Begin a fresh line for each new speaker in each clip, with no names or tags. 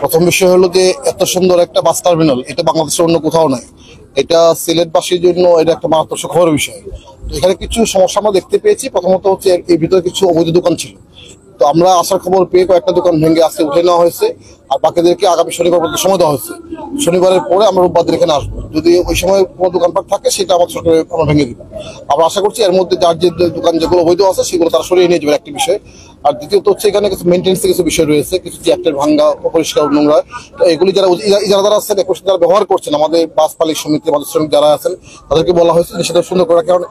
প্রথম বিষয় হলো যে এত সুন্দর একটা বাস টার্মিনাল এটা বাংলাদেশের অন্য কোথাও নাই। এটা সিলেটবাসীর জন্য এটা একটা মারাত্মক সুখবরের বিষয়। তো এখানে কিছু সমস্যা আমরা দেখতে পেয়েছি। প্রথমত হচ্ছে এর ভিতরে কিছু অবৈধ দোকান ছিল। তো আমরা আসার খবর পেয়ে কয়েকটা দোকান ভেঙে আজকে উঠে নেওয়া হয়েছে, আর বাকিদেরকে আগামী শনিবার পর্যন্ত সময় দেওয়া হয়েছে। শনিবারের পরে আমরা রোববার এখানে আসবো। যদি ওই সময় কোনো দোকানপাট থাকে সেটা আমাদের সরকারে আমরা ভেঙে দিব। আমরা আশা করছি এর মধ্যে যার যে দোকান যেগুলো অবৈধ আছে সেগুলো তারা সরিয়ে নিয়ে যাবে, একটি বিষয়। আর দ্বিতীয়ত হচ্ছে এখানে কিছু মেনটেন্যান্সের কিছু বিষয় রয়েছে, কিছু চ্যাপ্টার ভাঙ্গা, অপরিষ্কার, নোংরা। তো এগুলি যারা ইজারাদার আছেন, যারা ব্যবহার করছেন, আমাদের বাস মালিক সমিতি, আমাদের শ্রমিক যারা আছেন, তাদেরকে বলা হয়েছে যে সেটা সুন্দর করা। কারণ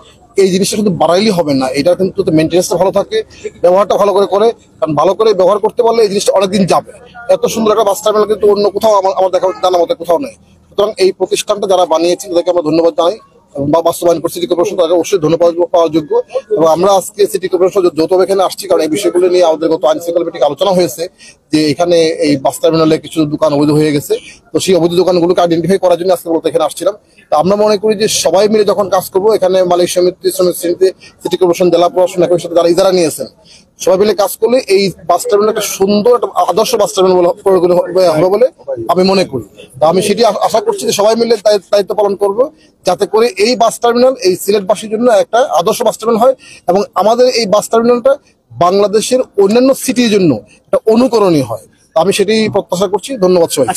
এই জিনিসটা শুধু বাড়াইলেই হবে না, এটা কিন্তু মেনটেন্যান্সটা ভালো থাকে, ব্যবহারটা ভালো করে কারণ ভালো করে ব্যবহার করতে পারলে এই জিনিসটা অনেকদিন যাবে। এত সুন্দর একটা বাস টার্মিনাল কিন্তু অন্য কোথাও আমার দেখা জানা মতো কোথাও নেই। সুতরাং এই প্রতিষ্ঠানটা যারা বানিয়েছে তাদেরকে আমরা ধন্যবাদ জানাই, বা বাস্তবায়ন করছে সিটি কর্পোরেশন, তাকে অবশ্যই ধন্যবাদ পাওয়ার যোগ্য। এবং আমরা আজকে সিটি কর্পোরেশন যৌথভাবে এখানে আসছি, কারণ এই বিষয়গুলো নিয়ে আমাদের গত আইন শৃঙ্খলা কমিটিতে আলোচনা হয়েছে যে এখানে এই বাস টার্মিনালে কিছু দোকান অবৈধ হয়ে গেছে। তো সেই অবৈধ দোকানগুলোকে আইডেন্টিফাই করার জন্য আজকে মূলত এখানে আসছিলাম। তো আমরা মনে করি যে সবাই মিলে যখন কাজ করবো, এখানে মালিক সমিতি, শ্রমিক সমিতি, সিটি কর্পোরেশন, জেলা প্রশাসন, একই সাথে যারা ইজারা নিয়েছেন, সবাই মিলে কাজ করলে এই বাস টার্মিনাল একটা সুন্দর একটা আদর্শ বাস টার্মিনাল হবে বলে আমি মনে করি। তো আমি সেটি আশা করছি যে সবাই মিলে দায়িত্ব পালন করবো, যাতে করে এই বাস টার্মিনাল এই সিলেটবাসীর জন্য একটা আদর্শ বাস টার্মিনাল হয়, এবং আমাদের এই বাস টার্মিনালটা বাংলাদেশের অন্যান্য সিটির জন্য একটা অনুকরণীয় হয়। আমি সেটি প্রত্যাশা করছি। ধন্যবাদ সবাই।